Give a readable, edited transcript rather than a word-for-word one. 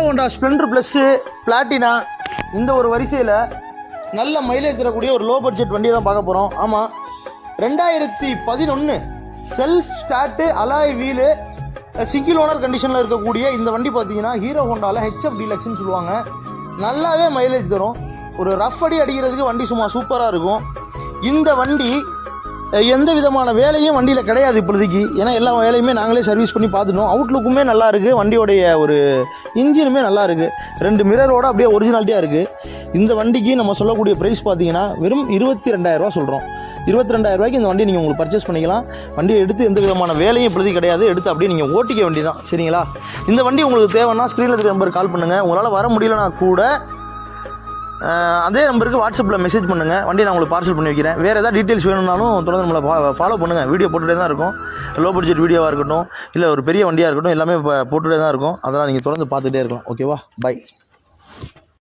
Honda Splendor plus Platina இந்த ஒரு வரிசையில் நல்ல மைலேஜ் தரக்கூடிய ஒரு லோ பட்ஜெட் வண்டியை தான் பார்க்க போகிறோம். ஆமாம், 2011 self start alloy wheel single owner கண்டிஷனில் இருக்கக்கூடிய இந்த வண்டி பார்த்தீங்கன்னா ஹீரோ ஹோண்டாவில் ஹெச்எஃப் டீலக்ஸ்ன்னு சொல்லுவாங்க. நல்லாவே மைலேஜ் தரும். ஒரு ரஃப் அடி அடிக்கிறதுக்கு வண்டி சும்மா சூப்பராக இருக்கும். இந்த வண்டி எந்த விதமான வேலையும் வண்டியில் கிடையாது இப்போதைக்கு. ஏன்னா எல்லா வேலையுமே நாங்களே சர்வீஸ் பண்ணி பார்த்துட்டோம். அவுட்லுக்குமே நல்லா இருக்குது, வண்டியோடைய ஒரு இன்ஜினுமே நல்லா இருக்குது, 2 மிரரோட அப்படியே ஒரிஜினாலிட்டியாக இருக்குது. இந்த வண்டிக்கு நம்ம சொல்லக்கூடிய ப்ரைஸ் பார்த்தீங்கன்னா வெறும் 22,000 சொல்கிறோம். 22,000 இந்த வண்டி நீங்கள் உங்களுக்கு பர்ச்சேஸ் பண்ணிக்கலாம். வண்டியை எடுத்து எந்த விதமான வேலையும் இப்போதைக்கு கிடையாது, எடுத்து அப்படியே நீங்கள் ஓட்டிக்க வேண்டி தான். சரிங்களா? இந்த வண்டி உங்களுக்கு தேவைன்னா ஸ்க்ரீனில் இருக்கிற நம்பருக்கு கால் பண்ணுங்கள். உங்களால் வர முடியலனா கூட அதே நம்பருக்கு வாட்ஸ்அப்பில் மெசேஜ் பண்ணுங்கள். வண்டியை நான் உங்களுக்கு பார்சல் பண்ணி வைக்கிறேன். வேறு ஏதாவது டீட்டெயில்ஸ் வேணும்னாலும் தொடர்ந்து நம்மளை ஃபாலோ பண்ணுங்கள். வீடியோ போட்டுகிட்டே தான் இருக்கும். லோ பட்ஜெட் வீடியோவாக இருக்கட்டும், இல்லை ஒரு பெரிய வண்டியாக இருக்கட்டும், எல்லாமே போட்டுகிட்டே தான் இருக்கும். அதெல்லாம் நீங்கள் தொடர்ந்து பார்த்துட்டே இருக்கலாம். ஓகேவா? பை.